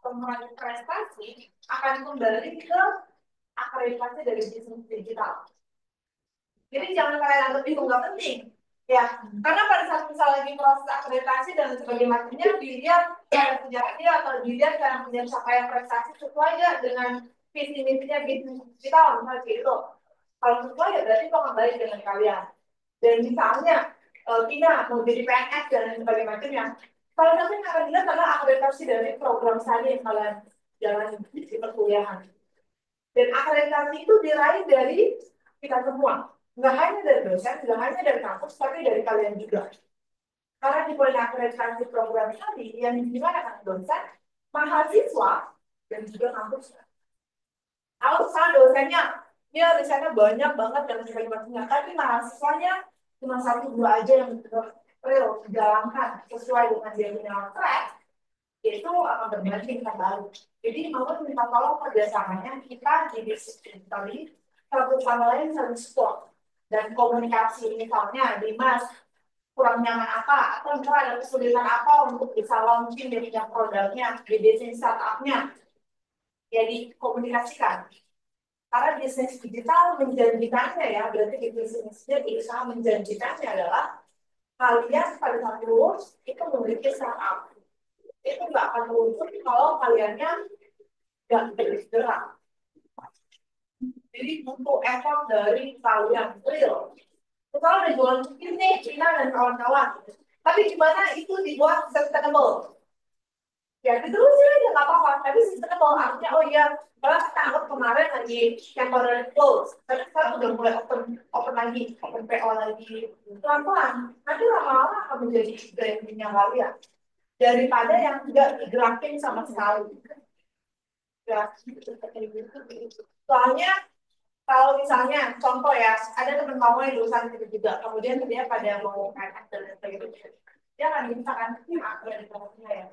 pengurangan prestasi akan kembali ke akreditasi dari bisnis digital. Jadi jangan kalian anggap itu nggak penting, ya. Karena pada saat misal lagi proses akreditasi dan sebagainya dilihat cara kerjanya atau dilihat cara pencapaian prestasi sesuai aja dengan visi misinya bisnis digital, misalnya gitu. Kalau sesuai ya berarti itu akan baik dengan kalian. Dan misalnya Tina mau jadi PNS dan sebagainya, salah satu yang akan dilihat adalah akreditasi dari program studi yang kalian jalan di perkuliahan. Dan akreditasi itu diraih dari kita semua. Nggak hanya dari dosen, nggak hanya dari kampus, tapi dari kalian juga. Karena di poin akreditasi program tadi, yang dimana kan dosen, mahasiswa, dan juga kampus. Kalau misalnya dosennya, ya dosennya banyak banget dan sebagainya, tapi mahasiswanya cuma 1-2 aja yang real dijalankan sesuai dengan dia punya track, itu akan berbanding terbalik. Jadi mau minta tolong kerjasamanya kita di bisnis tadi satu sama lain saling support dan komunikasi, misalnya Dimas kurang nyaman apa atau misalnya ada kesulitan apa untuk bisa launching dari produknya di bisnis startupnya, jadi komunikasikan. Karena bisnis digital menjanjikannya ya, berarti di bisnisnya berusaha menjanjikannya adalah kalian pada saat lulus itu memiliki startup. Itu nggak akan muncul kalau kaliannya nggak bergerak. Jadi untuk effort dari kalian real. Kalau ada jualan mungkin nih Cina dan kawan-kawan, tapi gimana itu dibuat sustainable? Ya itu sih aja nggak apa-apa. Tapi sustainable artinya oh iya, kalau kita anggap kemarin lagi temporary close, tapi sekarang udah mulai open lagi, open PO lagi, pelan-pelan. Nanti lama-lama akan menjadi brandingnya kalian daripada yang tidak digerakin sama sekali. Ya, soalnya kalau misalnya contoh ya, ada teman kamu yang lulusan itu juga, kemudian dia pada mau PNS dan sebagainya, dia kan misalkan aku yang di ya.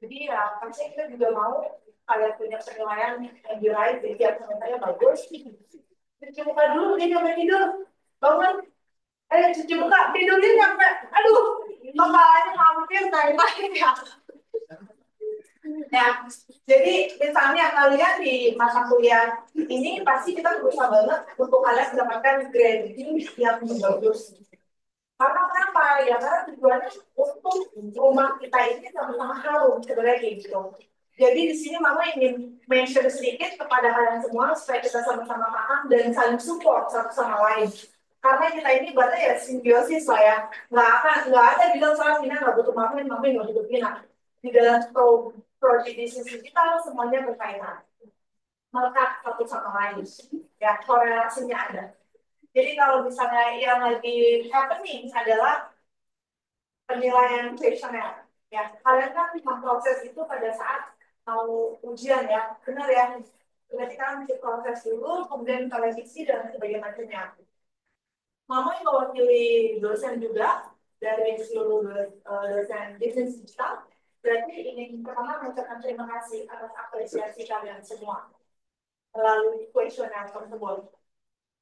Jadi ya pasti kita juga mau kalian punya penilaian yang diraih di tiap semesternya bagus. Cuci muka dulu, dia sampai tidur, bangun, cuci muka, tidurnya sampai, aduh, kepalanya hampir naik ya. Ya, jadi misalnya kalian di masa kuliah ini pasti kita berusaha banget untuk kalian mendapatkan grading yang bagus. Karena kenapa? Ya karena tujuannya untuk rumah kita ini sama-sama harum sebenarnya gitu. Jadi di sini Mama ingin mention sedikit kepada kalian semua supaya kita sama-sama paham dan saling support satu sama lain. Karena kita ini berarti ya simbiosis lah ya. Nggak ada bilang soal Tina nggak butuh Mama nggak butuh Tina. Di dalam project bisnis digital semuanya berkaitan, melekat satu sama lain, ya korelasinya ada. Jadi kalau misalnya yang lagi happening adalah penilaian kuesioner, ya kalian kan proses itu pada saat mau ujian ya, benar ya. Berarti kan proses dulu, kemudian kalian isi dan sebagainya. Mama yang mewakili dosen juga dari seluruh dosen bisnis digital. Berarti ingin pertama mengucapkan terima kasih atas apresiasi kalian semua melalui kuesioner tersebut.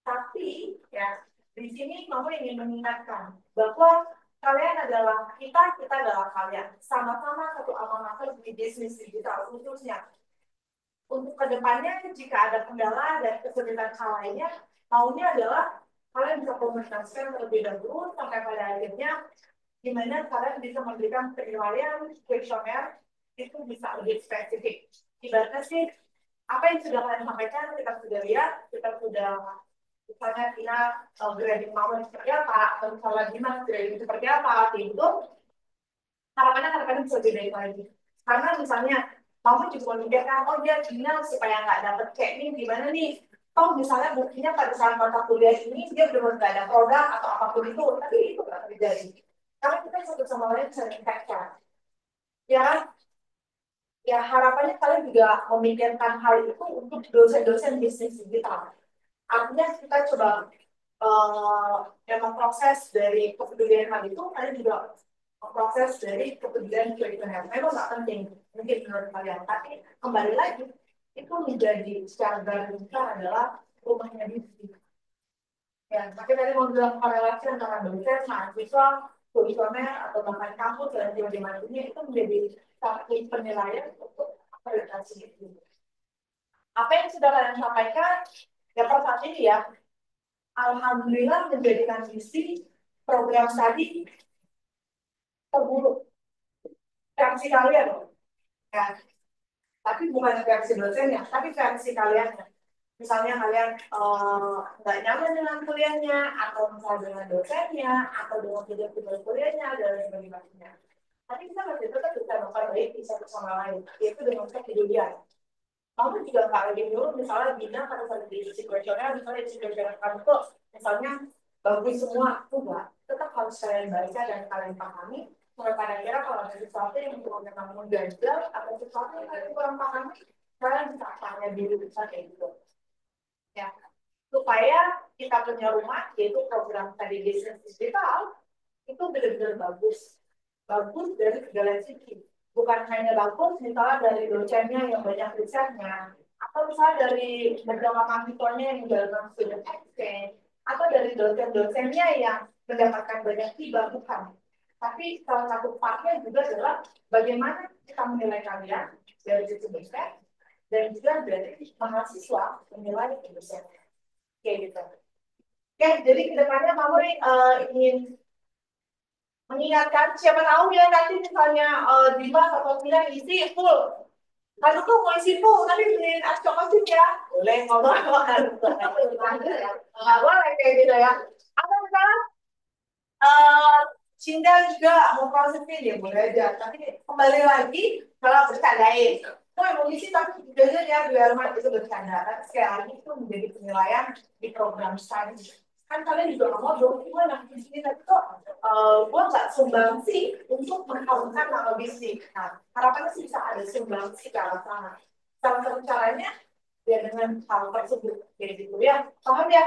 Tapi ya di sini Mama ingin mengingatkan bahwa kalian adalah kita adalah kalian. Sama-sama satu alma mater di bisnis digital khususnya. Untuk kedepannya jika ada kendala dan kesulitan hal lainnya, maunya adalah kalian bisa komunikasikan terlebih dahulu sampai pada akhirnya di mana kalian bisa memberikan penilaian kuesioner itu bisa lebih spesifik. Ibaratnya sih, apa yang sudah kalian sampaikan, kita sudah lihat, kita sudah misalnya Tina grading Mama seperti apa, atau misalnya Dimas grading seperti apa, itu harapannya bisa lebih baik lagi. Karena misalnya, Mama juga memikirkan, oh dia Tina supaya nggak dapet kayak ini, gimana nih? Oh misalnya buktinya pada saat mata kuliah ini, dia belum nggak ada produk atau apapun itu, tapi itu nggak terjadi. Karena kita satu sama lain saling kaitkan. Ya, ya harapannya kalian juga memikirkan hal itu untuk dosen-dosen bisnis digital. Artinya kita coba memproses dari kepedulian hal itu, kalian juga memproses dari kepedulian kuesioner. Memang nggak penting, mungkin menurut kalian, tapi kembali lagi itu menjadi secara garis besar adalah rumahnya bisnis. Ya, tapi tadi mau bilang korelasi antara dosen, mahasiswa, kuesioner atau bahkan kampus dan sebagainya itu menjadi satu penilaian untuk presentasi itu. Apa yang sudah kalian sampaikan, ya per saat ini ya, alhamdulillah menjadikan visi program tadi terburuk. Reaksi kalian, ya. Tapi bukan reaksi dosennya, tapi reaksi kalian. Misalnya kalian nggak nyaman dengan kuliahnya, atau misalnya dengan dosennya, atau dengan tujuan kuliahnya, dan sebagainya. Tapi kita masih tetap bisa memperbaiki satu sama lain, yaitu dengan kejadian. Kamu juga nggak lagi dulu, misalnya bina pada saat di situasional, misalnya di situasional kamu tuh, misalnya bagus semua, enggak. Tetap harus kalian baca dan kalian pahami. Kira-kira kalau ada sesuatu yang menurut kamu ganjil, atau sesuatu yang kalian kurang pahami, kalian bisa tanya dulu, bisa kayak gitu. Ya, supaya kita punya rumah, yaitu program tadi bisnis digital, itu benar-benar bagus dari segala sisi, bukan hanya bagus misalnya dari dosennya yang banyak risetnya, atau misalnya dari beberapa mahasiswanya yang menjalankan student exchange, atau dari dosen-dosennya yang mendapatkan banyak hibah, bukan. Tapi salah satu partnya juga adalah bagaimana kita menilai kalian dari sisi dosen dan juga dari mahasiswa menilai dosen. Kayak gitu. Oke, jadi kedepannya kamu ingin mengingatkan, siapa tahu ya nanti misalnya Dimas atau Tina isi full. Lalu tuh mau isi full, tapi beliin es coklat ya. Boleh ngomong. Nggak boleh kayak gitu ya. Atau misalnya Cinta juga mau prosesnya dia boleh aja. Tapi kembali lagi kalau bercandain. Mau isi tapi jujur ya biar itu bercanda. Tapi sekali lagi itu menjadi penilaian di program sains. Kan kalian juga nggak mau dong, gimana di sini tapi kok gue nggak sumbangsi untuk mengharumkan nama bisnis. Nah, harapannya sih bisa ada sumbangsi ke arah sana. Salah satu caranya ya dengan hal tersebut, kayak gitu ya. Paham ya?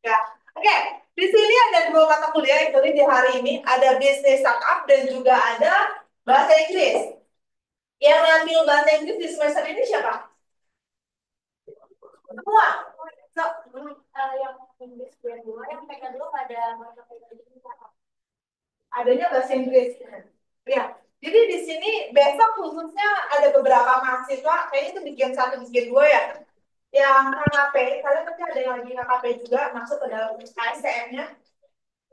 Ya, oke. Di sini ada dua mata kuliah yang di hari ini, ada bisnis startup dan juga ada bahasa Inggris. Yang ngambil bahasa Inggris di semester ini siapa? Semua. So, yang Inggris yang dua, yang PK dua ada mata kuliah ini adanya bahasa Inggris. Ya. Jadi di sini besok khususnya ada beberapa mahasiswa, kayaknya itu bikin satu, bikin dua ya. Yang KKP, kalian pasti ada yang lagi KKP juga, masuk ke dalam ASTM-nya.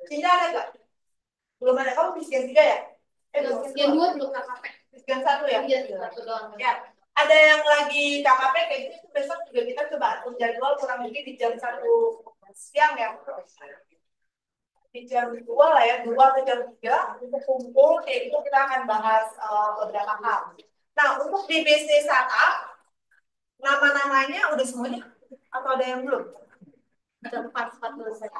Tidak ada nggak? Belum ada. Kamu bikin tiga ya? Bikin dua belum KKP. Bikin satu ya? Iya, satu doang. Ya. Ada yang lagi KKP kayak gitu, besok juga kita coba atur jadwal kurang lebih di jam 1 siang ya. Di jam 2 lah ya, 2 atau jam 3 untuk kumpul, kayak itu kita akan bahas beberapa hal. Nah, untuk di bisnis startup, nama-namanya udah semuanya? Atau ada yang belum? Ada 4 dosen.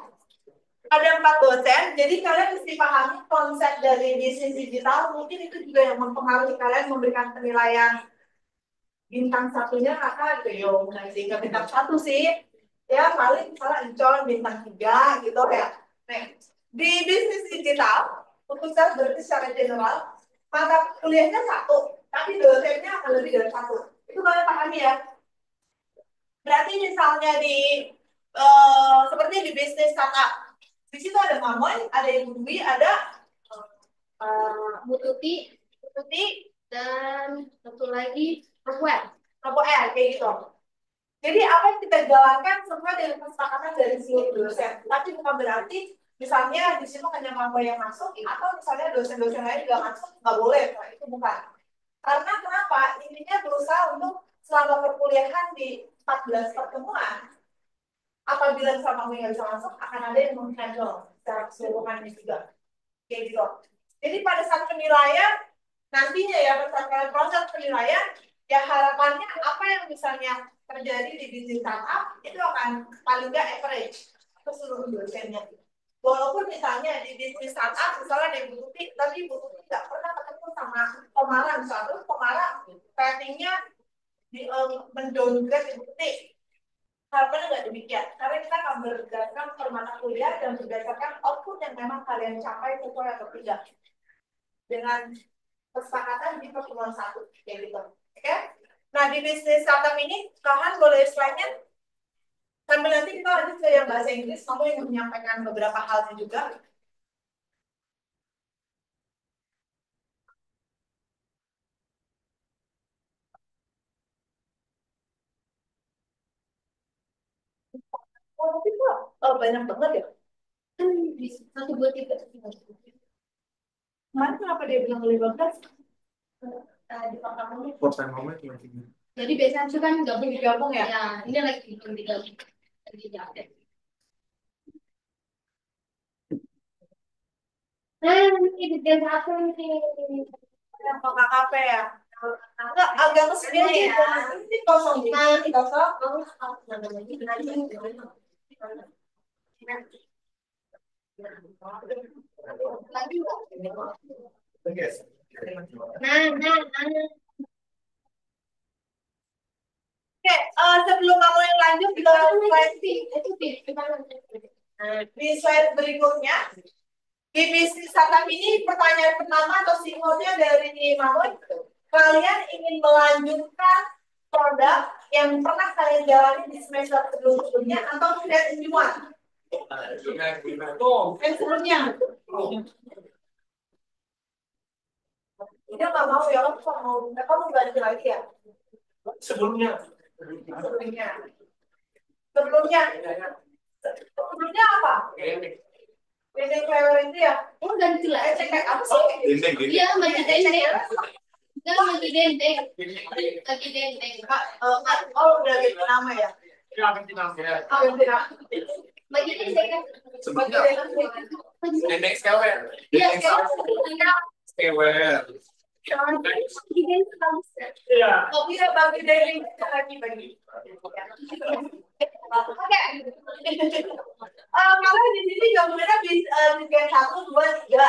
Ada 4 dosen, jadi kalian mesti pahami konsep dari bisnis digital, mungkin itu juga yang mempengaruhi kalian memberikan penilaian bintang satunya kakak gitu, yo, nanti ke bintang 1 sih, ya paling salah encon bintang 3 gitu ya. Nah, di bisnis digital, untuk saya berarti secara general, mata kuliahnya 1, tapi dosennya akan lebih dari 1. Itu kalian pahami ya. Berarti misalnya di seperti di bisnis startup, di situ ada Mamoy, ada Ibu Dwi, ada Mututi, dan satu lagi Rafael, kayak gitu. Jadi apa yang kita jalankan semua dari kesepakatan dari seluruh dosen. Tapi bukan berarti misalnya di situ hanya Mamoy yang masuk, atau misalnya dosen-dosen lain juga masuk, nggak boleh. Nah, itu bukan. Karena kenapa? Intinya berusaha untuk selama perkuliahan di 14 pertemuan, apabila sama yang bisa masuk, akan ada yang menghandle secara keseluruhan juga. Kayak gitu. Jadi pada saat penilaian, nantinya ya, pada saat proses penilaian, ya harapannya apa yang misalnya terjadi di bisnis startup, itu akan paling nggak average ke seluruh dosennya. Walaupun misalnya di bisnis startup, misalnya di Bu Tuti, tapi Bu Tuti nggak pernah ketemu sama Komara, misalnya, terus Komara ratingnya mendowngrade di Bu Tuti. Harapannya nggak demikian, karena kita akan berdasarkan per mata kuliah dan berdasarkan output yang memang kalian capai sesuai atau tidak dengan kesepakatan di pertemuan 1, kayak gitu. Oke? Nah, di bisnis startup ini, kalian boleh slide-nya sambil nanti kita lanjut ke yang bahasa Inggris, kamu yang menyampaikan beberapa halnya juga. tapi kok banyak banget ya. Kan di 1, 2, 3. Kemarin kenapa dia bilang 15? Di pakannya. Porsi mama cuma 3. Jadi biasanya itu kan Gabung ya? ya, ini lagi digabung. Lagi diupdate. Ini di jam 1 nih. Yang ke KKP ya? Enggak, agak kesini aja ya. Ini kosong nih. Ini kosong. Lagi nggak? Yes. Nah. Oke, sebelum kamu yang lanjut ke slide Itu di slide berikutnya, di bisnis startup ini pertanyaan pertama atau simbolnya dari Mamun, kalian ingin melanjutkan produk yang pernah kalian jalani di semester sebelumnya atau tidak semua? Yang sebelumnya. Dia nggak mau ya, kamu ganti lagi ya? Sebelumnya. Sebelumnya apa? Dinding level itu ya? ganti lah. Kayak apa sih? Dinding. Iya, maju dendeng. Enggak, maju dendeng. Lagi dendeng. Oh, udah ganti nama ya? Ganti nama. Oh, ganti nama. Maju dendeng kan? Sebelumnya. Dinding skewer. Iya, Skewer. Iya. Kopi ya bagi dari bagi. Oke. Kalau di sini jawabannya bagian 1, 2, 3.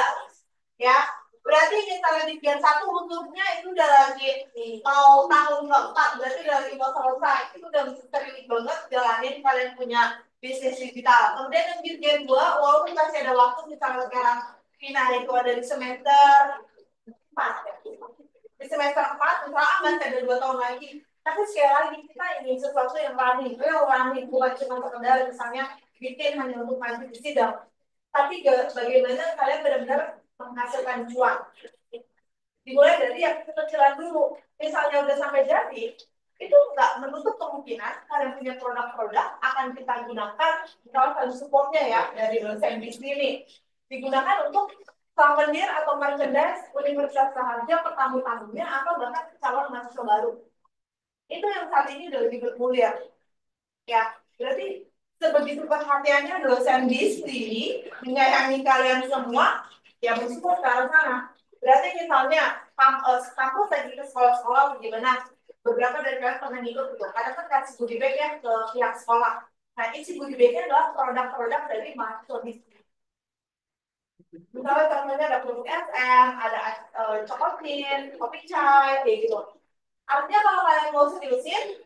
Ya. Berarti misalnya di bagian 1 untuknya itu udah lagi mau tahun keempat, berarti udah lagi mau selesai. Itu udah sering banget jalanin kalian punya bisnis digital. Kemudian yang di bagian 2, walaupun masih ada waktu, misalnya sekarang final itu ada di semester 4. Di semester 4, misalnya masih ada 2 tahun lagi. Tapi sekali lagi kita ingin sesuatu yang running, bukan cuma sekedar misalnya bikin hanya untuk maju di sidang. Tapi bagaimana kalian benar-benar menghasilkan cuan. Dimulai dari yang kecil-kecilan dulu. Misalnya udah sampai jadi, itu nggak menutup kemungkinan kalian punya produk-produk akan kita gunakan misalnya supportnya ya dari dosen di sini digunakan untuk souvenir atau merchandise Universitas Raharja pertamu-tamunya atau bahkan calon mahasiswa baru. Itu yang saat ini udah lebih bermulia. Ya, berarti sebegitu perhatiannya dosen di sini menyayangi kalian semua, ya meskipun ke arah sana. Berarti misalnya kampus lagi ke sekolah-sekolah gimana? Beberapa dari kalian pernah ngikut gitu. Kadang kan kasih goodie bag ya ke pihak sekolah. Nah, isi goodie bag-nya adalah produk-produk dari mahasiswa di sini. Misalnya contohnya ada produk SM, ada Cokotin, kopi chai, kayak gitu. Artinya kalau kalian mau seriusin,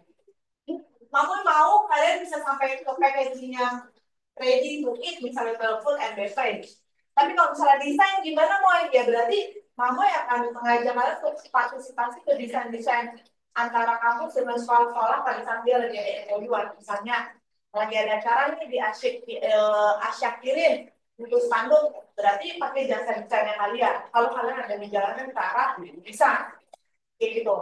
mau kalian bisa sampai ke packaging yang ready to eat, misalnya ke food and beverage. Tapi kalau misalnya desain gimana mau ya berarti Mamo yang akan mengajak kalian untuk partisipasi ke desain-desain antara kampus dengan sekolah-sekolah pada saat dia lagi ada MOU. Misalnya lagi ada acara nih di Asyakirin untuk spanduk, berarti pakai jasa desainnya kalian. Kalau kalian ada di jalanan ke arah bisa, kayak gitu.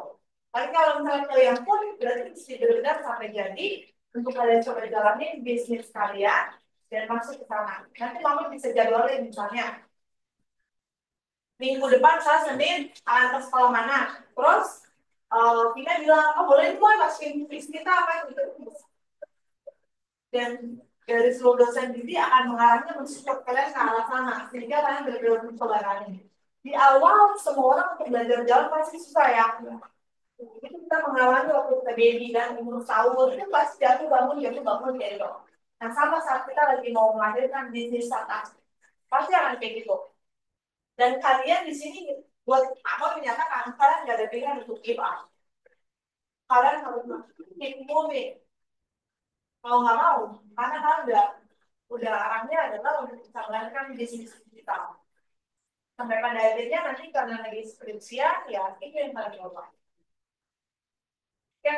Tapi kalau misalnya kalian pun berarti mesti benar-benar sampai jadi untuk kalian coba jalanin bisnis kalian dan masuk ke sana. Nanti mama bisa jadwalin misalnya minggu depan saya Senin akan ke sekolah mana. Terus Vina bilang, oh boleh nih masukin bisnis kita apa gitu. Dan dari seluruh dosen didik akan mengarahnya mensupport kalian ke arah sana sehingga kalian benar-benar mencoba di awal semua orang untuk belajar jalan pasti susah ya. Itu kita mengalami waktu kita baby dan umur sahur itu pasti jatuh bangun kayak gitu. Nah sama saat kita lagi mau melahirkan bisnis startup pasti akan kayak gitu. Dan kalian di sini buat apa menyatakan kalian nggak ada pilihan untuk give up. Kalian harus keep moving. Kalau nggak mau, karena kalian udah arahnya adalah untuk bisa melahirkan bisnis digital. Sampai pada akhirnya nanti karena lagi skripsian ya itu yang kalian coba. Oke,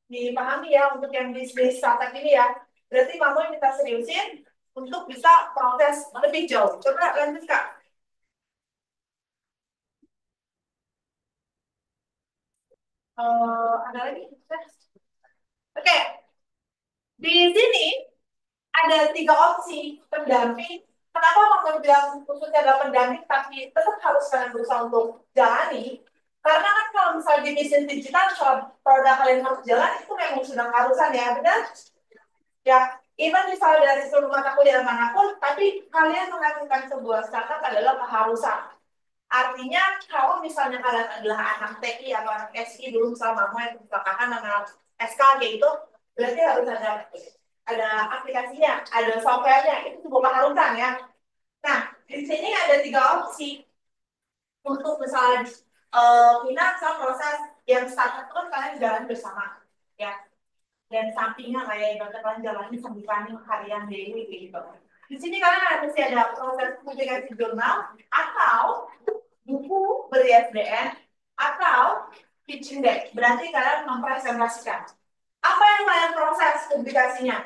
dipahami ya untuk yang bisnis startup ini ya. Berarti kamu yang kita seriusin untuk bisa proses lebih jauh. Coba lanjut Kak. Ada lagi? Oke. Di sini ada 3 opsi pendamping. Kenapa maksudnya bilang khususnya adalah pendamping tapi tetap harus kalian berusaha untuk jalani? Karena kan kalau misalnya di bisnis digital kalau produk kalian harus jalan itu memang sudah keharusan ya, benar? Ya, even misalnya dari seluruh mata kuliah manapun, tapi kalian melakukan sebuah startup adalah keharusan. Artinya kalau misalnya kalian adalah anak TI atau anak SI dulu misalnya mau yang kakak anak SK kayak gitu, berarti harus ada aplikasinya, ada softwarenya, itu sebuah keharusan ya. Nah, di sini ada 3 opsi untuk misalnya finansial proses yang startup itu kalian jalan bersama ya. Dan sampingnya kayak ibaratnya kalian jalannya sambil planning harian daily gitu. Di sini kalian masih ada proses publikasi jurnal atau buku ber-ISBN atau pitching deck. Berarti kalian mempresentasikan. Apa yang kalian proses publikasinya?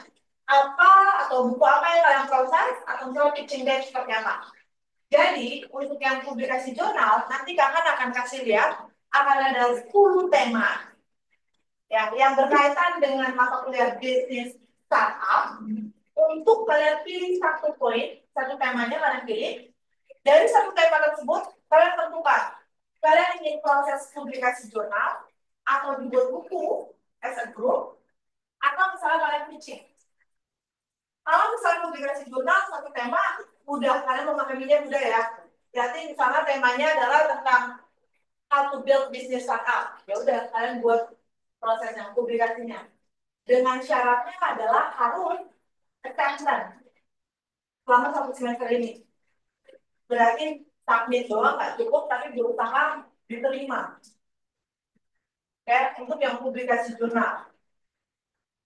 Apa atau buku apa yang kalian proses atau misalnya pitching deck seperti apa? Jadi, untuk yang publikasi jurnal, nanti kalian akan kasih lihat akan ada 10 tema ya, yang berkaitan dengan mata kuliah bisnis startup. Untuk kalian pilih satu poin, satu temanya kalian pilih. Dari satu tema tersebut, kalian tentukan kalian ingin proses publikasi jurnal atau dibuat buku as a group, atau misalnya kalian pitching. Kalau misalnya publikasi jurnal satu tema, udah kalian memahaminya udah ya. Berarti misalnya temanya adalah tentang how to build business startup. Ya udah kalian buat proses yang publikasinya. Dengan syaratnya adalah harus attendance selama 1 semester ini. Berarti submit doang nggak cukup, tapi berusaha diterima. Kayak untuk yang publikasi jurnal.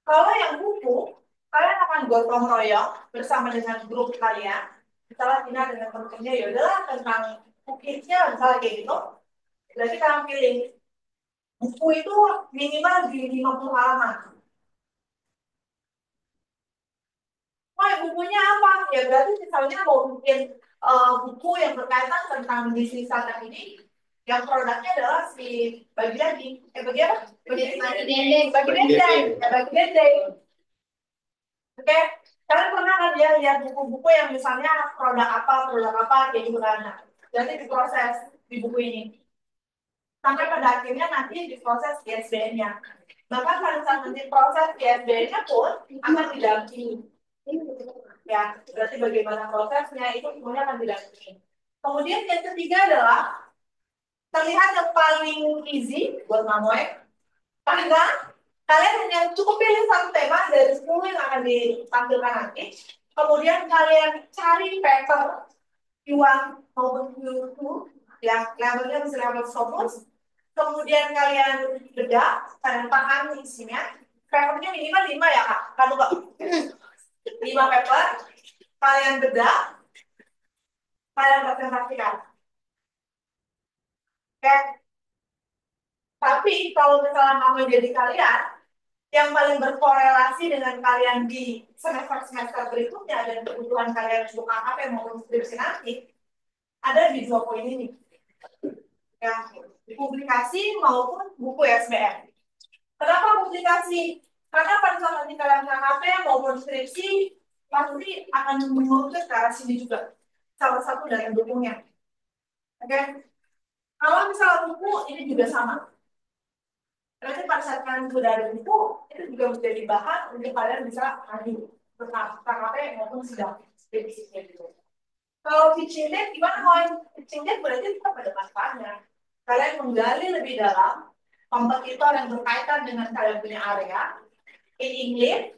Kalau yang buku, kalian akan gotong royong bersama dengan grup kalian. Misalnya Tina dengan teman-temannya, ya udahlah tentang cookies-nya, misalnya kayak gitu. Berarti kalian pilih buku itu minimal di 50 halaman. Oh, bukunya apa? Ya berarti misalnya mau bikin buku yang berkaitan tentang bisnis startup ini, yang produknya adalah si bagi daging. Bagi apa? Bagi dendeng. Bagi dendeng. Ya, bagi dendeng. Oke, kalian pernah kan ya lihat buku-buku yang misalnya produk apa, kayak gitu kan. Nah, jadi diproses di buku ini. Sampai pada akhirnya nanti diproses ISBN-nya. Maka pada saat nanti proses ISBN-nya pun akan didampingi. Ya, berarti bagaimana prosesnya itu semuanya akan didampingi. Kemudian yang ketiga adalah terlihat yang paling easy buat Mamoy. Karena kalian hanya cukup pilih satu tema dari 10 yang akan ditampilkan nanti. Kemudian kalian cari paper Q1 maupun Q2 yang levelnya bisa level fokus. Kemudian kalian bedah, kalian pahami isinya. Papernya minimal 5 ya kak. Kalau nggak 5 paper, kalian bedah, kalian presentasikan. Oke. Tapi kalau misalnya kamu jadi kalian, yang paling berkorelasi dengan kalian di semester-semester berikutnya dan kebutuhan kalian untuk AKP maupun skripsi nanti, ada di 2 poin ini. Yang publikasi maupun buku SBM. Kenapa publikasi? Karena pada saat nanti kalian KKP maupun skripsi, pasti akan menuntut ke arah sini juga. Salah satu dari dukungnya. Oke? Kalau misalnya buku, ini juga sama. Berarti pada saat kalian sudah ada buku, itu juga menjadi bahan untuk kalian bisa maju tentang KKP maupun sidang. Gitu. Kalau pitching deck, gimana Moin? Pitching deck berarti kita pada manfaatnya. Kalian menggali lebih dalam kompetitor yang berkaitan dengan kalian punya area in English,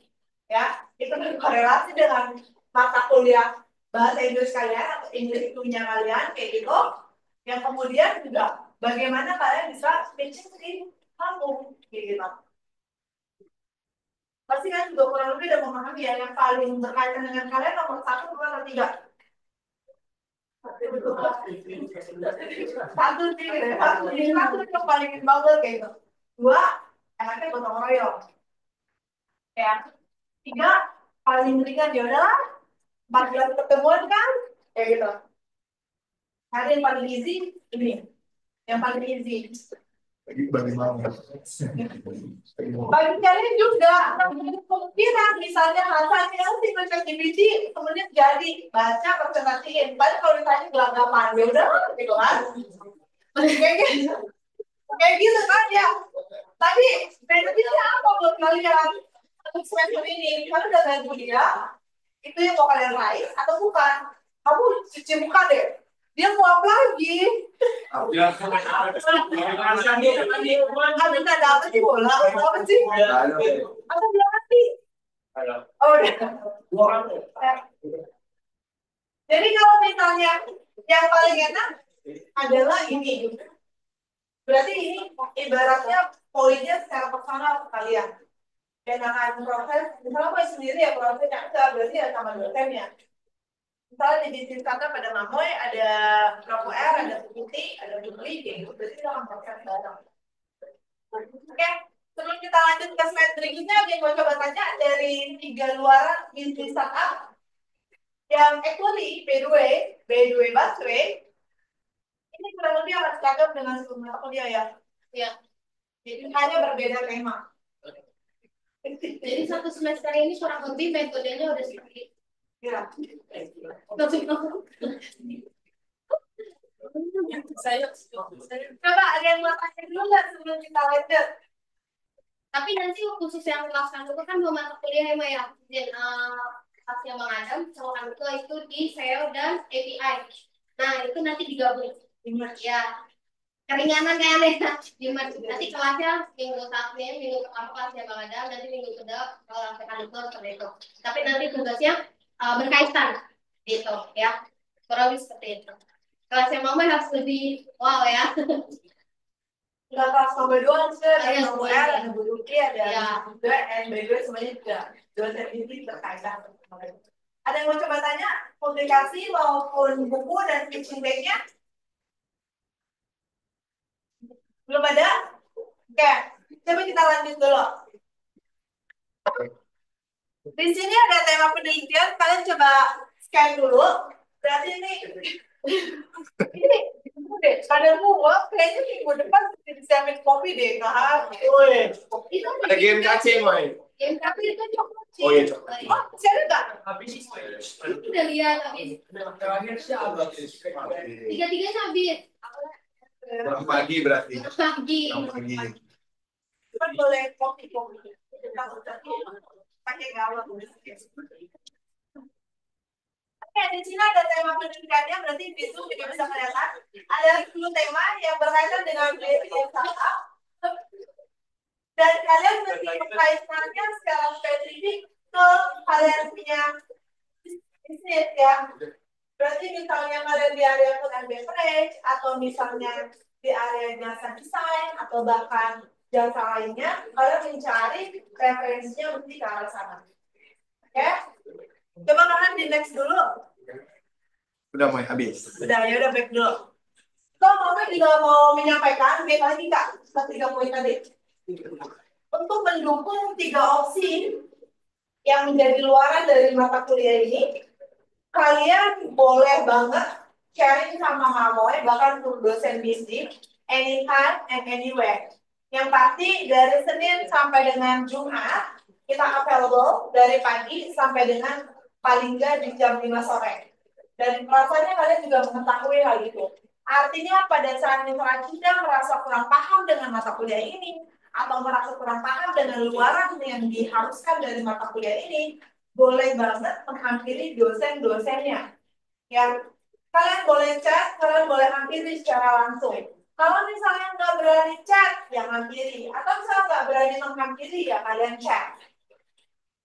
ya itu berkorelasi dengan mata kuliah bahasa Inggris kalian atau English punya kalian kayak gitu. Yang kemudian juga bagaimana kalian bisa pitching di kampung kayak gitu. Pasti kan juga kurang lebih udah memahami ya yang paling berkaitan dengan kalian nomor 1, 2, atau 3. Satu sih, satu yang paling bubble kayak gitu. 2, enaknya gotong royong. Ya, 3, paling ringan ya udahlah. 14 pertemuan kan, kayak gitu. Hari yang paling easy ini, yang paling easy. Lagi bagi mau. Bagi kalian juga kemungkinan misalnya hasilnya single ChatGPT kemudian jadi baca presentasiin. Padahal kalau ditanya gelagapan ya udah gitu kan. Kayak gitu kan ya. Tapi benefitnya apa buat kalian untuk semester ini? Kalian udah ganti dia, itu yang mau kalian raih atau bukan? Kamu cuci muka deh. Dia mau apa lagi? Habis ada apa sih bola? Apa sih? Atau belum mati? Oh udah. Jadi kalau misalnya yang paling enak adalah ini. Berarti ini ibaratnya poinnya secara personal kalian. Dan akan proses, misalnya gue sendiri ya prosesnya enggak, berarti ya sama dosennya. Misalnya di bisnis kata pada Mamoy ada Roko R, ada Putih, ada Putri, kayak gitu. Berarti kita akan proses bareng. Oke, sebelum kita lanjut ke slide berikutnya, yang gue coba tanya dari 3 luaran bisnis startup yang actually, by the way, Busway, ini kurang lebih akan seragam dengan sebelumnya kuliah ya. Ya. Jadi hanya berbeda tema. Jadi satu semester ini kurang lebih metodenya udah seperti Ya. saya Coba ada yang mau tanya dulu nggak sebelum kita lanjut? tapi nanti khusus yang kelas itu kan 2 mata kuliah ya Maya. Dan kelas yang mengadam cowok itu di SEO dan API. Nah itu nanti digabung. Ya keringanan kayaknya nanti kelasnya minggu satunya minggu pertama kelasnya Bang Adam, nanti minggu kedua kalau itu seperti itu. Tapi nanti tugasnya berkaitan gitu ya, kurang lebih seperti itu. Kelas yang mama harus lebih wow ya. Nggak kelas nomor doang sih, ada Iya, nomor R, ada iya. Bu Duki, ada Iya. juga, and by the way semuanya juga dosen ini berkaitan. Ada yang mau coba tanya publikasi maupun buku dan pitching deck-nya? Belum ada? Oke, coba kita lanjut dulu. Di sini ada tema penelitian, kalian coba scan dulu. Berarti ini deh, pada gua kayaknya minggu depan disiapin kopi deh, kak. Itu Ada game kacang, Mai. game kopi itu coklat sih. Oh iya, coklat. Oh, masih ada nggak? Itu udah lihat habis. Tiga-tiganya habis. Pulang pagi berarti. Pagi. Pulang pagi. Kan boleh kopi. Pakai galon. Oke, di sini ada tema pendidikannya, berarti itu juga bisa kelihatan. Ada 10 tema yang berkaitan dengan bisnis startup. Dan kalian mesti mengkaitkannya secara spesifik ke kalian punya bisnis ya. Berarti misalnya kalian di area food and beverage, atau misalnya di area jasa desain, atau bahkan jasa lainnya, kalian mencari referensinya mesti ke arah sana. Oke? Coba kalian di next dulu. Udah Mai habis. Udah, ya udah back dulu. Kalau Mama juga mau menyampaikan, baik lagi Kak, 3 poin tadi. Untuk mendukung 3 opsi yang menjadi luaran dari mata kuliah ini, kalian boleh banget sharing sama Mamoy, bahkan untuk dosen bisnis, anytime and anywhere. Yang pasti dari Senin sampai dengan Jumat, kita available dari pagi sampai dengan paling nggak di jam 5 sore. Dan rasanya kalian juga mengetahui hal itu. Artinya pada saat misalnya kita merasa kurang paham dengan mata kuliah ini, atau merasa kurang paham dengan luaran yang diharuskan dari mata kuliah ini, boleh banget menghampiri dosen-dosennya. Yang kalian boleh chat, kalian boleh hampiri secara langsung. Kalau misalnya nggak berani chat, ya hampiri. Atau misalnya nggak berani menghampiri, ya kalian chat.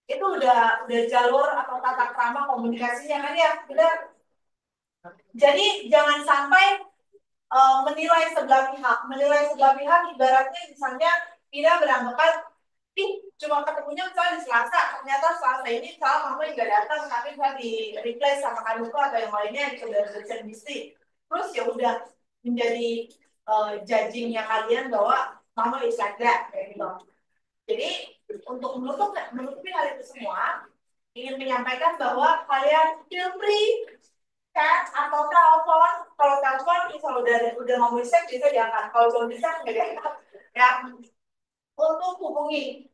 Itu udah jalur atau tata krama komunikasinya kan ya, benar. Jadi jangan sampai menilai sebelah pihak. Menilai sebelah pihak ibaratnya misalnya tidak beranggapan, cuma ketemunya misalnya di Selasa, ternyata Selasa ini salah mama nggak datang, tapi bisa di replace sama Kaduko atau yang lainnya gitu dari dosen bisnis. Terus ya udah menjadi judgingnya kalian bahwa mama is like that, kayak gitu. Jadi untuk menutupi hal itu semua, ingin menyampaikan bahwa kalian feel free chat atau telepon. Kalau telepon bisa udah mau bisa diangkat. Kalau belum bisa nggak diangkat. Ya, untuk hubungi.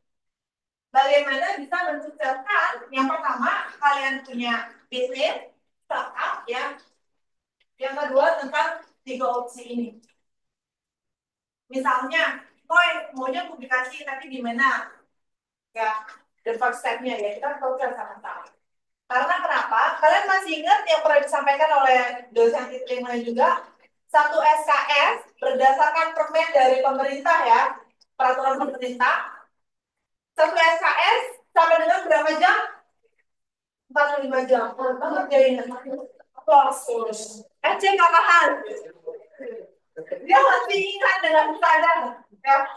Bagaimana bisa mensukseskan? Yang pertama, kalian punya bisnis, startup, ya. Yang kedua, tentang 3 opsi ini. Misalnya, maunya publikasi, tapi gimana? Ya, the first step-nya ya, kita proses sama-sama. Karena kenapa? Kalian masih ingat yang pernah disampaikan oleh dosen diterima juga, satu SKS berdasarkan permen dari pemerintah ya, peraturan pemerintah. Satu SKS sampai dengan berapa jam? 45 jam. Banget jadinya. Proses. Cek kakahan. Dia masih ingat dengan sadar. Ya.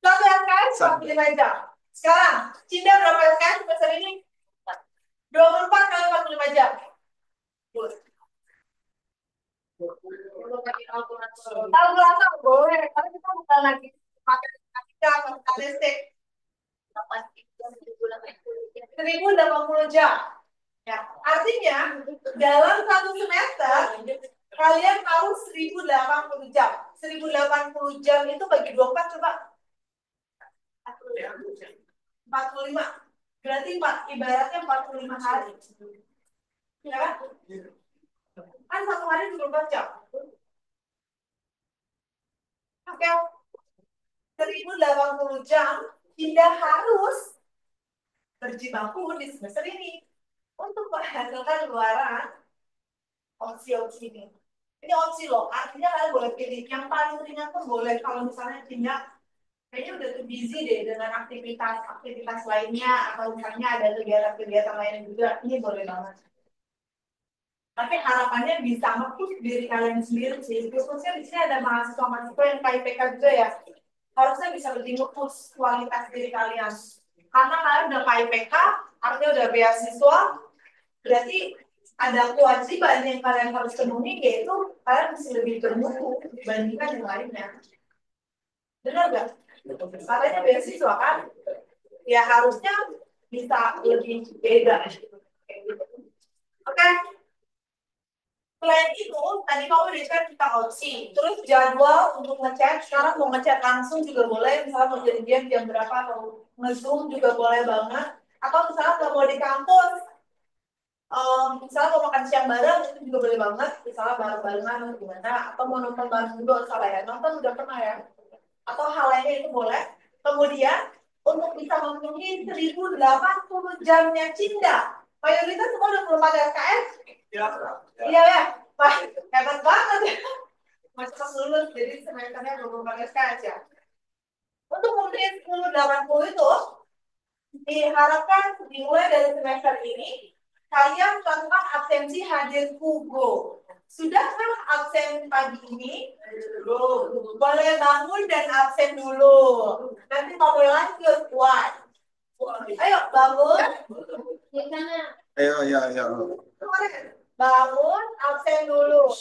Satu SKS 45 jam. Sekarang, Cinda berapa SKS semester ini? 24 kali 45 jam. Kalkulator boleh, tapi kita bukan lagi pakai matematika atau statistik. 1080 jam. Ya, artinya dalam satu semester kalian tahu 1080 jam. 1080 jam itu bagi 24 coba. 45. Berarti ibaratnya 45 hari. Ya kan? Kan satu hari 24 jam. Oke. 1080 jam tidak harus berjibaku di semester ini untuk menghasilkan luaran opsi-opsi ini. Ini opsi loh, artinya kalian boleh pilih yang paling ringan pun boleh. Kalau misalnya tidak, kayaknya udah too busy deh dengan aktivitas lainnya, atau misalnya ada kegiatan-kegiatan lain juga, ini boleh banget. Tapi harapannya bisa nge-push diri kalian sendiri sih. Khususnya di sini ada mahasiswa-mahasiswa yang KIPK juga ya. Harusnya bisa lebih nge-push kualitas diri kalian. Karena kalian udah KIPK, artinya udah beasiswa, berarti ada kewajiban yang kalian harus penuhi, yaitu kalian mesti lebih bermutu dibandingkan yang lainnya. Benar nggak? Katanya beasiswa kan? Ya harusnya bisa lebih beda. Oke. Selain itu, tadi kamu udah kita opsi. Terus jadwal untuk ngechat, sekarang mau ngechat langsung juga boleh. Misalnya mau janjian jam berapa, atau nge-zoom juga boleh banget. Atau misalnya nggak mau di kampus, misalnya mau makan siang bareng, itu juga boleh banget. Misalnya bareng-barengan atau gimana. Atau mau nonton bareng juga, salah ya. Nonton udah pernah ya. Atau hal lainnya itu boleh. Kemudian, untuk bisa memenuhi 1080 jamnya Cinda, mayoritas semua udah belum pakai SKS? Iya ya, wah hebat banget ya. Masih lulus, jadi semesternya belum pakai SKS ya. Untuk memenuhi 1080 itu, diharapkan dimulai dari semester ini, kalian melakukan absensi hadir Hugo. Sudahkah absen pagi ini? Belum. Boleh bangun dan absen dulu. Nanti mau mulai lanjut. Why? Ayo bangun. Ayo. Bangun, absen dulu.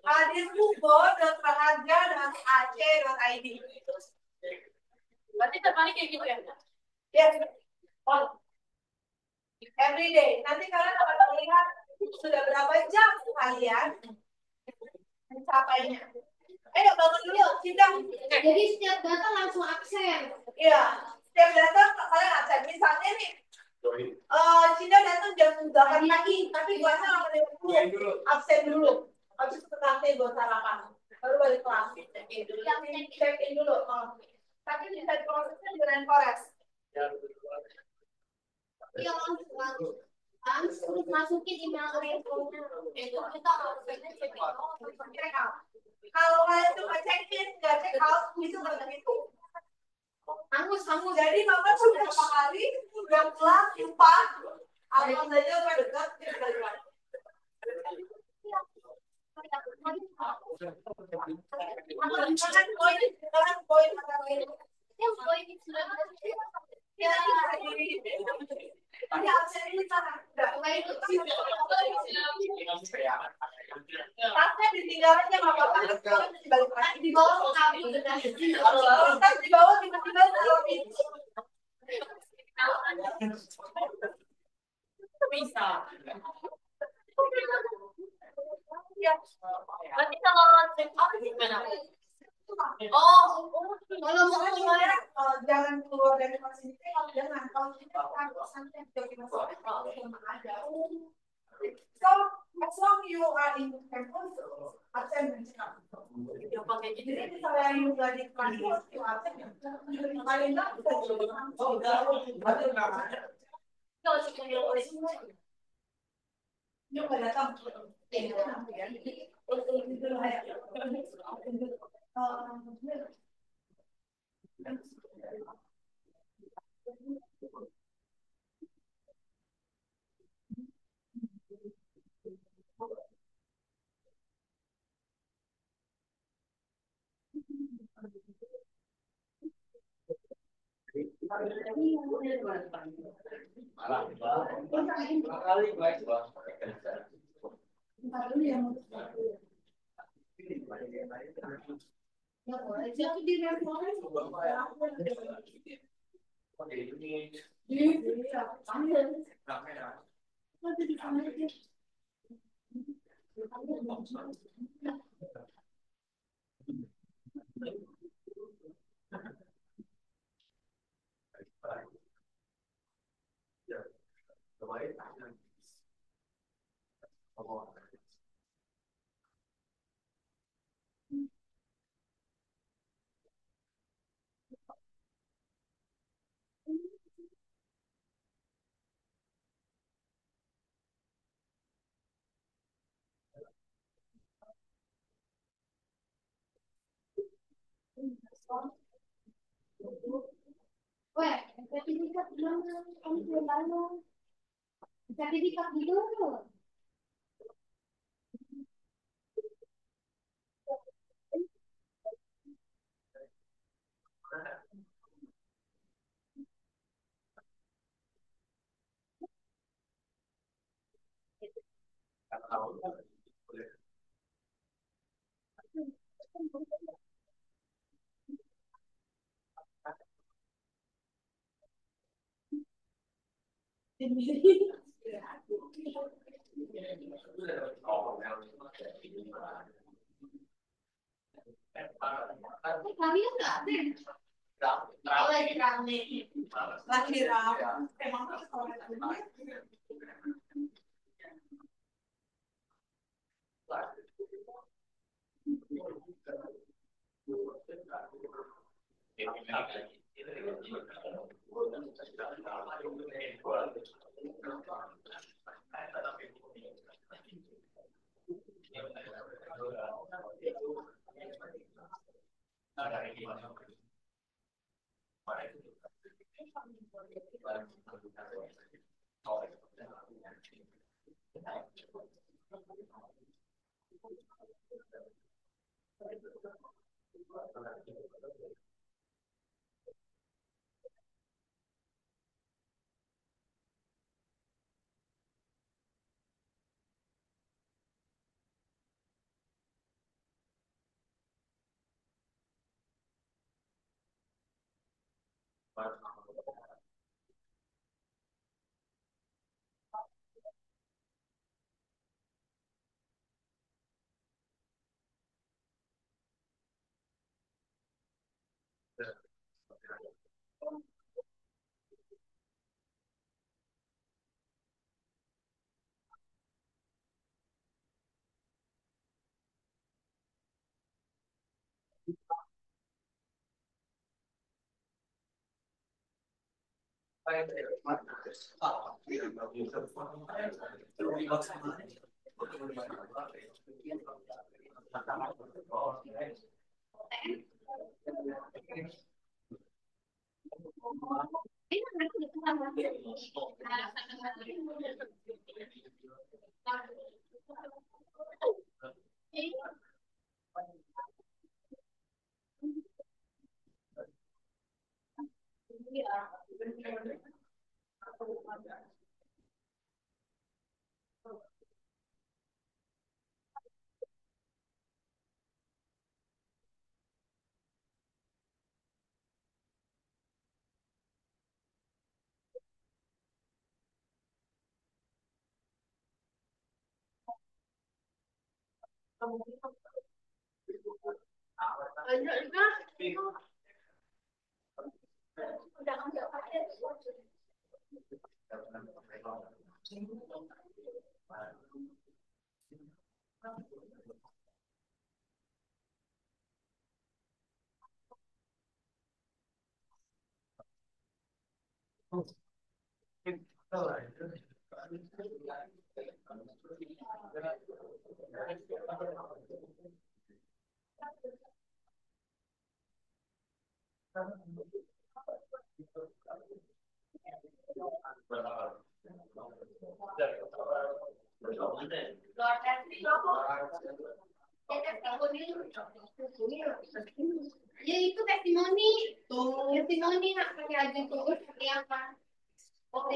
Hadir hugo.berharga.ac.id. Berarti terbalik kayak gitu ya? Yes. Every day. Nanti kalian akan melihat sudah berapa jam kalian mencapainya. Ayo bangun dulu, Cinta. Jadi setiap data langsung absen. Iya, setiap data kalian absen. Misalnya nih, Cinta datang jam 8 pagi, tapi gua sama dulu, absen dulu. Habis itu nanti buat sarapan, baru balik kelas. Check in dulu. Tapi bisa diprosesnya di Rainforest. Iya langsung masukin email rekomnya. Itu kita absennya check out. Kalau kalian cuma check in, nggak check out, itu nggak begitu. Hangus. Jadi mama sudah berapa kali, udah pulang, lupa. Apa saja udah dekat, dia udah lewat. Poin. Yang poin sudah Ya, ini absen ini sana. Tasnya ditinggal aja nggak apa-apa. Di bawah kamu. Tas di bawah tiba-tiba taruh itu. Bisa. Ya. Berarti kalau check out gimana? Kalau mau Soalnya jangan keluar dari fasilitas kalau jangan kalau kita harus sampai dari fasilitas memang ada. So as long you are in campus, attendance. Yang pakai gini. Jadi misalnya you nggak di kampus, you attend. Paling nggak kita you nggak datang. Weh, sertifikat gimana? Kamu belum lalu. Sertifikat dulu. Kalian nggak ada. Lagi rame. Lagi ramai. Emang kalau Ya itu testimoni. Testimoni nak pakai aja itu seperti apa? Oke.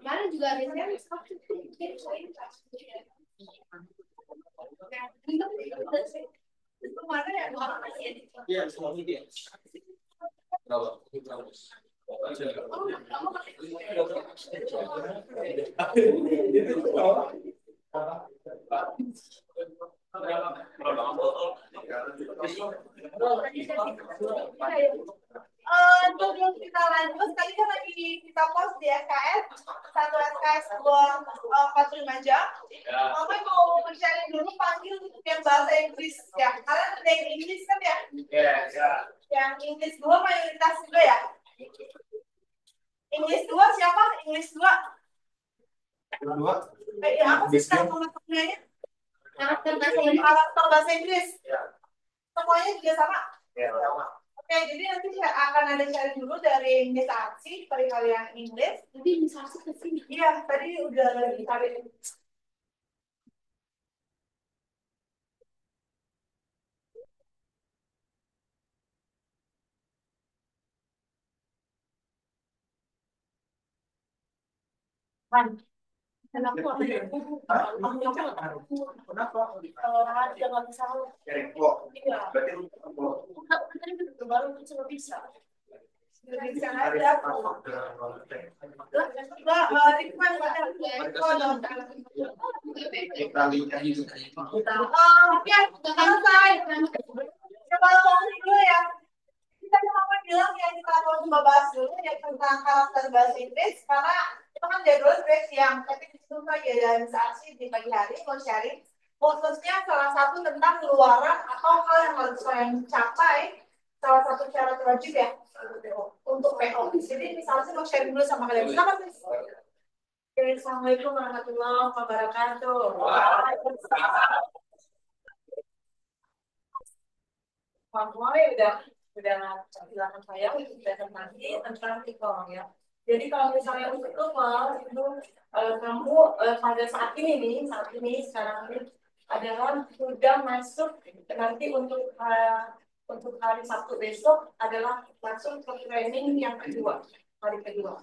Mana juga ada mana ya? Iya, selalu dia. Berapa? Sebelum kita lanjut, tadi kan lagi kita post di SKS, satu SKS 45 jam. Mama mau sharing dulu, panggil untuk yang bahasa Inggris ya. Kalian ada yang Inggris kan ya? Iya. Yang Inggris 2 mayoritas juga ya? Inggris 2 siapa? Inggris 2? Apa sih sekarang temennya? Karakter bahasa Inggris. Semuanya juga sama? Iya, sama. Oke, jadi nanti akan ada sharing dulu dari Miss Arsi perihal yang Inggris. Jadi Miss Arsi ke sini. Iya, tadi udah lagi tarik. Kenapa? Jangan salah. Baru bisa. Kita cuma bilang yang kita mau coba bahas dulu yang tentang karakter bahasa Inggris karena itu kan jadwal space yang tapi itu ya dalam saksi di pagi hari mau sharing khususnya salah satu tentang luaran atau hal yang harus kalian capai salah satu syarat wajib ya untuk PO. Jadi misalnya mau sharing dulu sama kalian. Silakan Miss. Assalamualaikum warahmatullahi wabarakatuh. Pak Moy udah silakan saya untuk tentang TikTok ya. Jadi kalau misalnya untuk TOEFL itu kamu pada saat ini sekarang ini adalah sudah masuk nanti untuk hari Sabtu besok adalah langsung ke training yang kedua, hari kedua.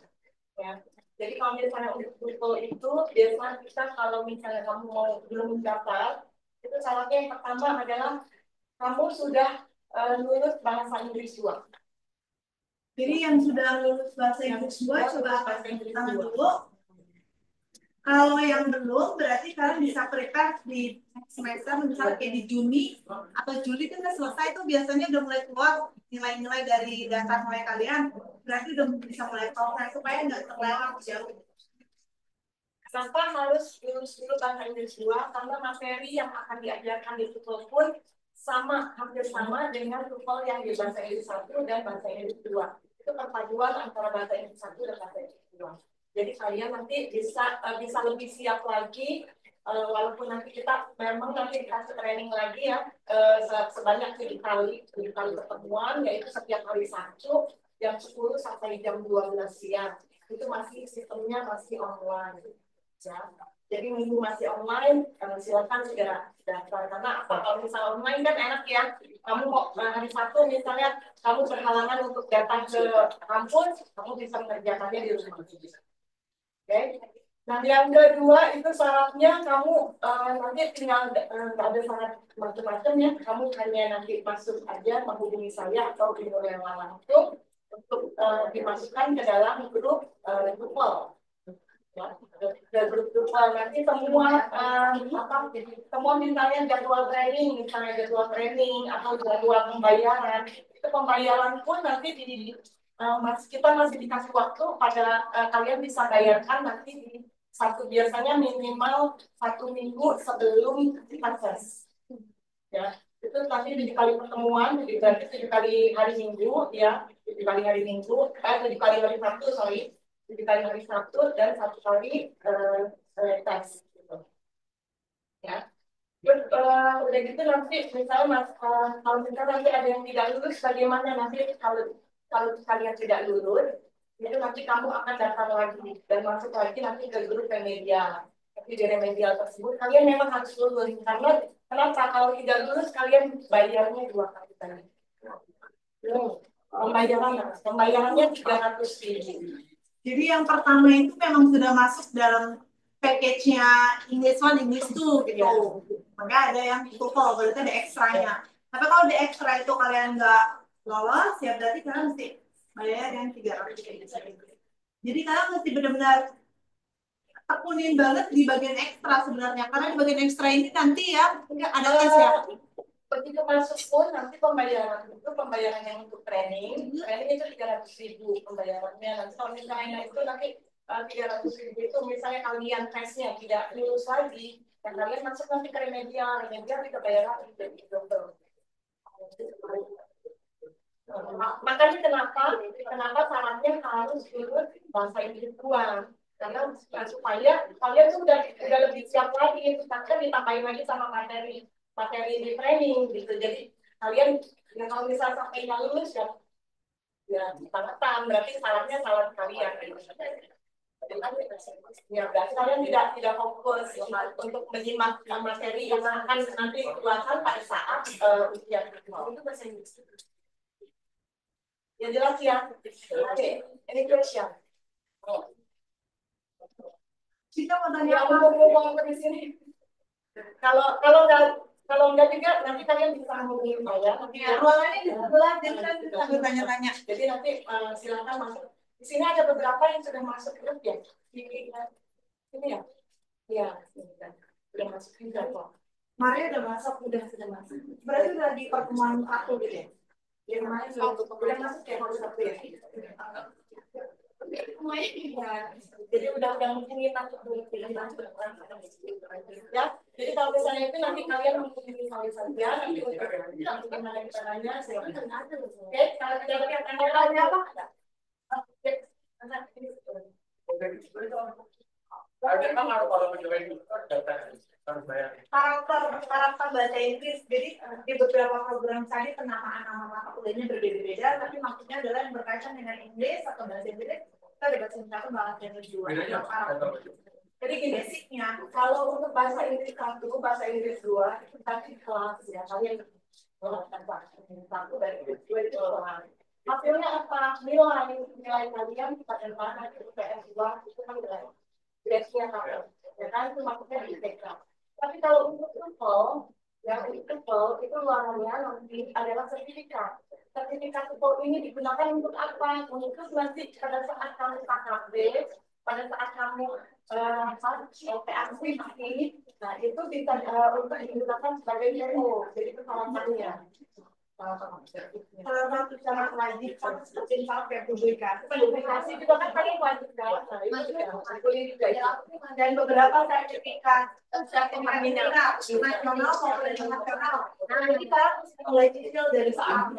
Ya. Jadi kalau misalnya untuk TOEFL itu biasanya kita kalau misalnya kamu mau belum mendaftar, itu syaratnya yang pertama adalah kamu sudah lulus bahasa Inggris 2. Jadi yang sudah lulus bahasa Inggris 2 coba angkat tangan dulu. Kalau yang belum berarti kalian bisa prepare di semester misalnya kayak di Juni atau Juli kan udah selesai tuh biasanya udah mulai keluar nilai-nilai dari dasar nilai kalian, berarti udah bisa mulai progres supaya nggak terlewat jauh. Kenapa harus lulus dulu bahasa Inggris 2? Karena materi yang akan diajarkan di TOEFL pun hampir sama dengan TOEFL yang di bahasa Inggris 1 dan bahasa Inggris 2. Itu perpaduan antara bahasa Inggris 1 dan bahasa Inggris 2. Jadi kalian nanti bisa lebih siap lagi, walaupun nanti kita memang nanti dikasih training lagi ya, sebanyak 7 kali pertemuan, yaitu setiap hari Sabtu jam 10 sampai jam 12 siang. Itu masih sistemnya masih online. Ya. Jadi minggu masih online, silakan segera daftar. Karena apa? Kalau misalnya online kan enak ya. Kamu mau hari Sabtu misalnya kamu berhalangan untuk datang ke kampus, kamu bisa mengerjakannya di rumah. Oke. Nah yang kedua itu syaratnya kamu nanti tinggal ada syarat macam-macam ya. Kamu hanya nanti masuk aja menghubungi saya atau di yang langsung untuk dimasukkan ke dalam grup TOEFL. Ya, dan berubah nanti semua misalnya jadwal training atau jadwal pembayaran, itu pembayaran pun nanti kita masih dikasih waktu pada kalian bisa bayarkan nanti di biasanya minimal 1 minggu sebelum tes. Ya, itu nanti 7 kali pertemuan, jadi berarti 7 kali hari Minggu ya, 7 kali hari Minggu, 7 kali hari Sabtu, 7 kali hari Sabtu dan 1 kali tes gitu. Ya. Terus udah gitu nanti misalnya kalau misalnya nanti ada yang tidak lulus, bagaimana nanti kalau kalian tidak lulus itu nanti kamu akan datang lagi dan masuk lagi nanti ke grup remedial. Tapi di remedial tersebut kalian memang harus lulus karena kenapa? Kalau tidak lulus kalian bayarnya 2 kali tadi. Pembayarannya 300.000. Jadi yang pertama itu memang sudah masuk dalam package-nya English 1, English 2 gitu. Maka ada yang TOEFL, berarti ada ekstranya. Tapi kalau di ekstra itu kalian nggak lolos, ya berarti kalian mesti bayar yang 300. Jadi kalian mesti benar-benar tekunin banget di bagian ekstra sebenarnya. Karena di bagian ekstra ini nanti ya ada tes ya. Begitu masuk pun nanti pembayaran yang untuk training itu 300.000 pembayarannya. Nanti kalau misalnya itu nanti 300.000 itu misalnya kalian tesnya tidak lulus lagi, dan kalian masuk nanti ke remedial kita bayar lagi gitu. Makanya kenapa syaratnya harus lulus bahasa Inggris 2, karena supaya kalian tuh udah lebih siap lagi, kan ditambahin lagi sama materi di training gitu. Jadi kalian kalau misalnya sampai nggak lulus ya tanggapan berarti salahnya salah kalian. Ya berarti kalian tidak fokus untuk menyimak materi yang akan nanti dikeluarkan pada saat ujian itu bahasa Inggris. Ya jelas ya. Oke, ini question. Kita mau tanya apa? Mau di sini. Kalau enggak juga nanti kalian bisa menghubungi saya. Ya, ruangannya di sebelah, jadi kan sambil tanya-tanya. Jadi nanti silakan masuk. Di sini ada beberapa yang sudah masuk grup ya. Ini ya. Iya, sudah masuk juga kok. Maria udah masuk, sudah masuk. Berarti udah di pertemuan aku gitu ya. Ya, kemarin udah masuk ya hari Sabtu ya. Jadi udah menghubungi masuk dulu ya. Jadi kalau misalnya itu nanti kalian menghubungi saya saja, nanti untuk gimana caranya saya. Oke, kalau tidak ada yang tanya apa? Karakter bahasa Inggris. Jadi di beberapa program tadi penamaan nama mata kuliahnya berbeda-beda, tapi maksudnya adalah yang berkaitan dengan Inggris atau bahasa Inggris. kita ada bahasa Inggris bahasa Inggris dua. Bedanya apa? Jadi gini basicnya, kalau untuk bahasa Inggris 1, bahasa Inggris 2 itu tadi kelas ya kalian melakukan bahasa Inggris 1 dari Inggris 2 itu kelas. Hasilnya apa? Nilai kalian pada mana itu PS2 itu kan grade-nya apa? Ya kan itu maksudnya di IPK. Tapi kalau untuk TOEFL, ya untuk TOEFL itu luarannya nanti adalah sertifikat. Sertifikat TOEFL ini digunakan untuk apa? Untuk nanti pada saat kamu KKB, pada saat kamu PAC nanti, nah itu bisa untuk digunakan sebagai demo. Jadi itu salah satunya. Salah satu cara wajib seperti misalnya publikasi. Publikasi juga kan paling wajib kan. Dan beberapa sertifikat nasional maupun internasional. Nah kita mulai cicil dari saat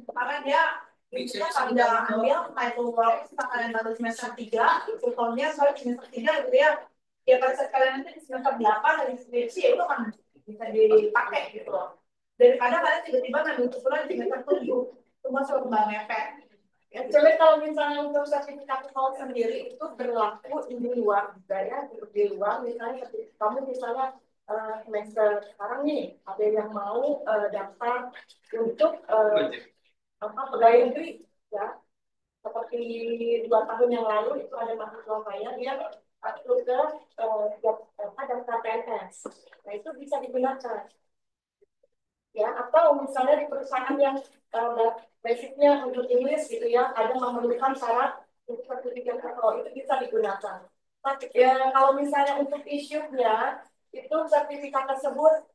karena dia kita pada ambil title work kalian baru semester 3 tutornya soal semester 3 gitu ya. Ya pada saat kalian nanti di semester 8 dari skripsi itu kan bisa dipakai gitu loh. Daripada kalian tiba-tiba ngambil tutoran di semester 7 semua selalu efek. Ya, coba kalau misalnya untuk sertifikat TOEFL sendiri itu berlaku di luar juga ya, di luar misalnya kamu misalnya semester sekarang nih ada yang mau daftar untuk pegawai negeri ya seperti 2 tahun yang lalu itu ada mahasiswa saya dia masuk ke daftar PNS. Nah itu bisa digunakan. Ya, atau misalnya di perusahaan yang basicnya untuk Inggris gitu ya, ada memerlukan syarat untuk sertifikat TOEFL itu bisa digunakan. Tapi ya, kalau misalnya untuk isunya itu sertifikat tersebut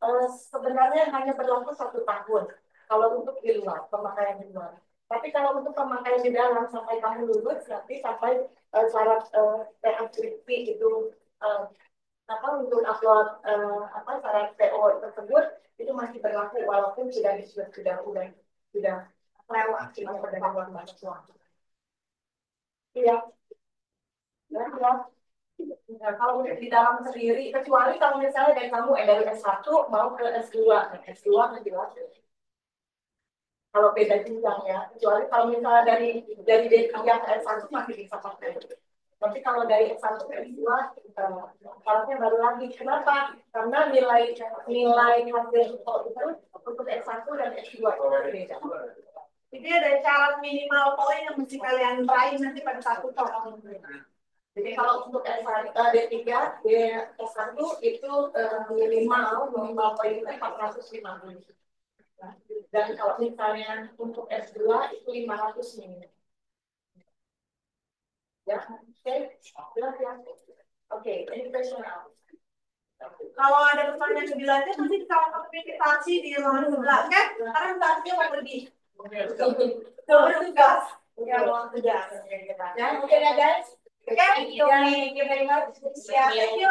sebenarnya hanya berlaku 1 tahun. Kalau untuk di luar, pemakaian di luar. Tapi kalau untuk pemakaian di dalam sampai kamu lulus, nanti sampai syarat PACP itu untuk upload syarat PO tersebut itu masih berlaku walaupun sudah lewat perdagangan banyak waktu. Iya. Ya. Nah, kalau di dalam sendiri kecuali kalau misalnya dari kamu dari S1 mau ke S2, S2 kan jelas. Kalau beda jenjang ya, kecuali kalau misalnya dari D3 ke S1 masih bisa pakai. Tapi kalau dari S1 ke S2 syaratnya baru lagi. Kenapa? Karena nilai hasil itu untuk S1 dan S2 itu beda. Jadi ada syarat minimal poin yang mesti kalian raih nanti pada 1 tahun. Jadi kalau untuk S1 D3 S1 itu minimal poin itu 450. Dan kalau misalnya untuk S2 itu 500 minimal. Ya, oke, jelas ya. Oke, any question now? Kalau ada pertanyaan lebih lanjut nanti kita komunikasi di ruangan sebelah, oke? Karena tugasnya mau pergi. Kalau tugas, ya ruang tugas. Ya, oke ya guys. Oke, thank you very much. Ya, thank you.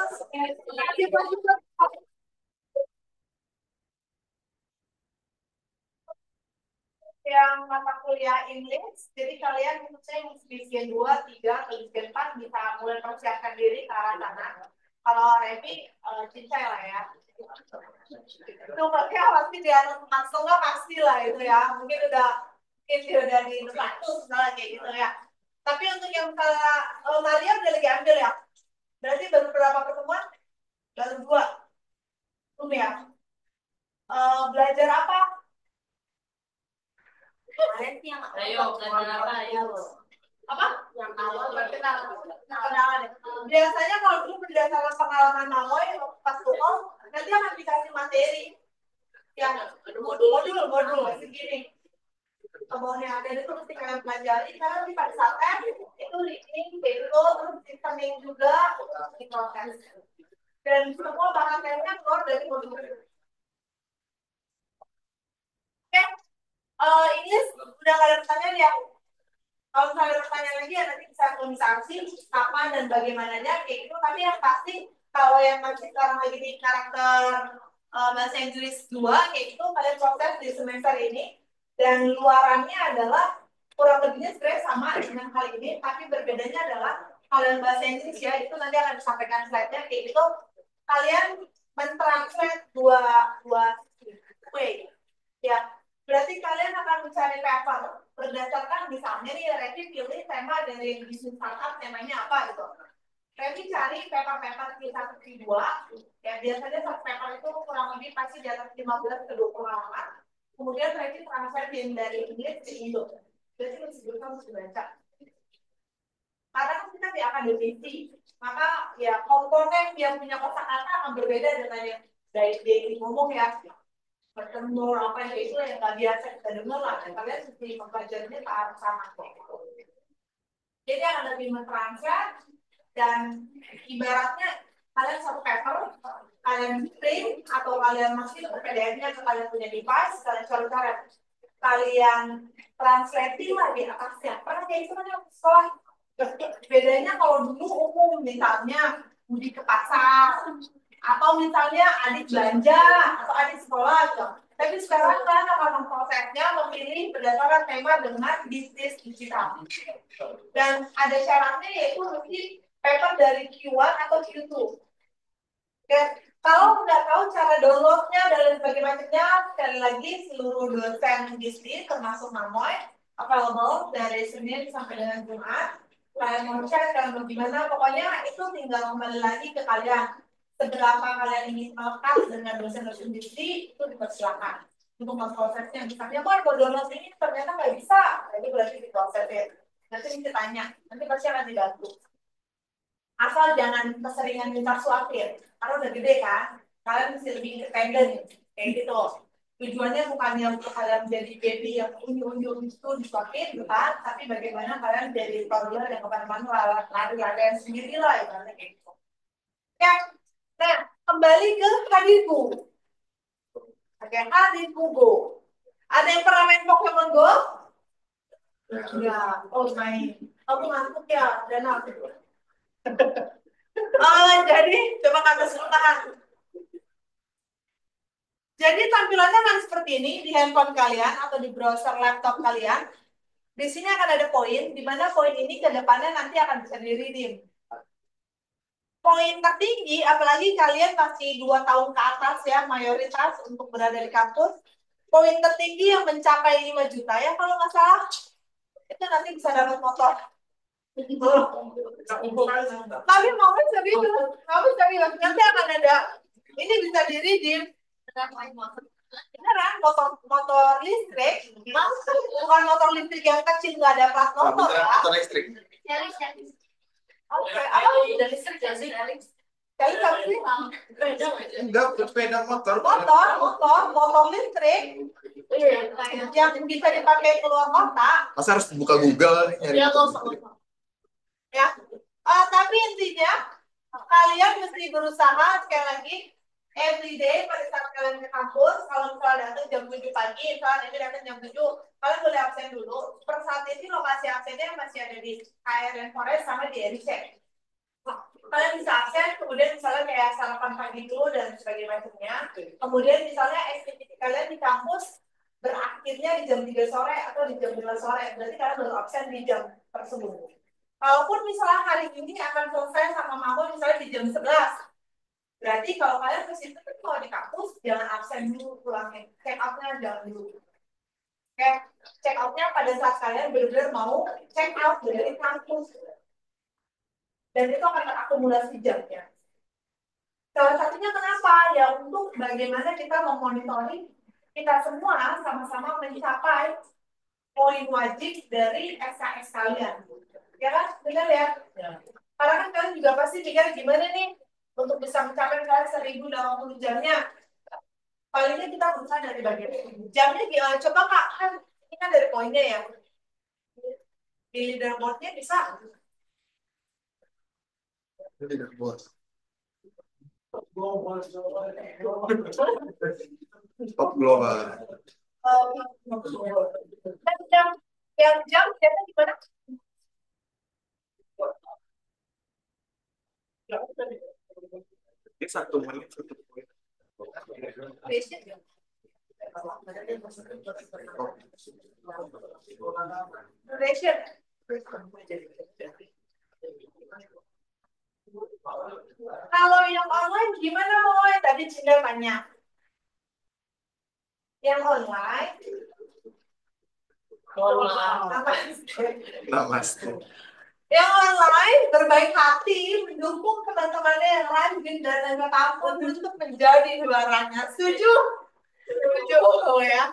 Yang mata kuliah English, jadi kalian saya divisi 2, 3, atau divisi 4 bisa mulai persiapkan diri ke arah sana. Kalau Remi, cincai lah ya. Itu pasti di atas 4,5 pasti lah itu ya. Mungkin udah di 1 misalnya kayak gitu ya. Tapi untuk yang Maria udah lagi ambil ya. Berarti baru berapa pertemuan? Baru 2. Belum ya. Belajar apa? Kalian sih yang ayo belajar apa ayo Apa? yang awal Kenalan. Biasanya kalau dulu berdasarkan pengalaman Mamoy pas tukol nanti akan dikasih materi yang modul segini. Kemudian ada itu mesti kalian pelajari karena di pada saat itu reading, betul, terus listening juga di proses. Dan semua bahan tesnya keluar dari modul. Oke. Inggris udah gak ada pertanyaan ya? Kalau misalnya ada pertanyaan lagi ya nanti bisa konsultasi kapan dan bagaimananya kayak gitu. Tapi yang pasti kalau yang masih sekarang lagi di karakter bahasa Inggris 2 kayak gitu kalian proses di semester ini dan luarannya adalah kurang lebihnya sebenarnya sama dengan hal ini tapi berbedanya adalah kalian bahasa Inggris ya itu nanti akan disampaikan slide-nya kayak gitu kalian mentranslate dua way ya. Berarti kalian akan mencari paper berdasarkan misalnya nih Revi pilih tema dari bisnis startup, temanya apa gitu. Revi cari paper-paper Q1 Q2, ya biasanya satu paper itu kurang lebih pasti di atas 15 ke 20 halaman. Kemudian Revi translatein dari Inggris ke Indo. Jadi mesti baca. Karena kita di akademisi, maka ya komponen yang punya kosakata akan berbeda dengan yang dari ngomong ya. Bertemu apa yang itu yang nggak biasa kita dengar lah. Kalian mesti mempelajarinya ke arah sama. Jadi akan lebih mentranslate dan ibaratnya kalian satu paper, kalian print atau kalian masih PDF-nya atau kalian punya device, kalian coret-coret, kalian translating lah di atasnya. Karena kayak itu kan yang sekolah. Bedanya kalau dulu umum misalnya Budi ke pasar atau misalnya adik belanja atau adik sekolah gitu. Tapi sekarang kan akan prosesnya memilih berdasarkan tema dengan bisnis digital. Dan ada syaratnya yaitu mesti paper dari Q1 atau Q2. Oke, kalau nggak tahu cara downloadnya dan lain sebagainya, sekali lagi seluruh dosen bisnis termasuk Mamoy available dari Senin sampai dengan Jumat. Kalian mau cek kalian mau gimana, pokoknya itu tinggal kembali lagi ke kalian. Seberapa kalian ingin melekat dengan dosen-dosen bisnis itu dipersilakan untuk memprosesnya. Misalnya, mau download ini ternyata nggak bisa, itu berarti diprosesin. Nanti kita tanya, nanti pasti akan dibantu. Asal jangan keseringan minta suapin, karena udah gede kan, kalian mesti lebih independen, kayak gitu. Tujuannya bukannya untuk kalian menjadi baby yang unyu-unyu itu disuapin, bukan, tapi bagaimana kalian jadi toddler yang kemana-mana lari-larian sendiri lah, ibaratnya kayak gitu. Ya, nah kembali ke hadirku. Oke, hadirku Go. Ada yang pernah main Pokemon Go? Ya, oh main. Kamu ngantuk ya, dan aku. Jadi coba kata tahan. Jadi tampilannya kan seperti ini di handphone kalian atau di browser laptop kalian. Di sini akan ada poin, di mana poin ini ke depannya nanti akan bisa di-redeem. Poin tertinggi, apalagi kalian masih 2 tahun ke atas ya, mayoritas untuk berada di kampus. Poin tertinggi yang mencapai 5 juta ya, kalau nggak salah, itu nanti bisa dapat motor. Tapi mau serius, nanti akan ada, ini bisa di-redeem. Beneran, motor listrik, bukan motor listrik yang kecil nggak ada plat nomor ya. Motor listrik. Oke, apa udah listrik ya sih? Kali sih? Enggak, sepeda motor. Motor listrik. Yang bisa dipakai keluar kota. Masa harus buka Google nyari? Ya, tapi intinya kalian mesti berusaha sekali lagi everyday pada saat kalian ke kampus. Kalau misalnya datang jam 7 pagi, misalnya ini datang jam 7, kalian boleh absen dulu. Per saat ini lokasi absennya masih ada di KRN Forest sama di RIC. Kalian bisa absen, kemudian misalnya kayak sarapan pagi dulu dan sebagainya. Kemudian misalnya aktiviti kalian di kampus berakhirnya di jam 3 sore atau di jam 5 sore, berarti kalian baru absen di jam tersebut. Kalaupun misalnya hari ini akan selesai sama Mahmud misalnya di jam 11, berarti kalau kalian ke situ, kalau di kampus jangan absen dulu pulangnya, check out-nya jangan dulu. Oke, check out-nya pada saat kalian benar-benar mau check out dari kampus. Dan itu akan terakumulasi jamnya. Salah satunya kenapa? Ya untuk bagaimana kita memonitoring kita semua sama-sama mencapai poin wajib dari SKS kalian. Ya kan? Benar ya? Karena kan kalian juga pasti pikir gimana nih untuk bisa mencapai kalian 1080 jamnya. Palingnya kita berusaha dari bagian jamnya gimana? Coba Kak, kan ini kan dari poinnya ya. Di leaderboardnya bisa. Leaderboard. Top global. Yang jam biasanya gimana? Ini 1 menit. Duration. Kalau yang online gimana mau? Tadi Cinda tanya. Yang online Namaste. Yang lain berbaik hati, mendukung teman-temannya yang rajin dan agak takut untuk menjadi juaranya. Setuju? Setuju ya.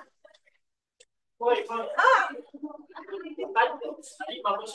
Woi, Ah, tadi bagus.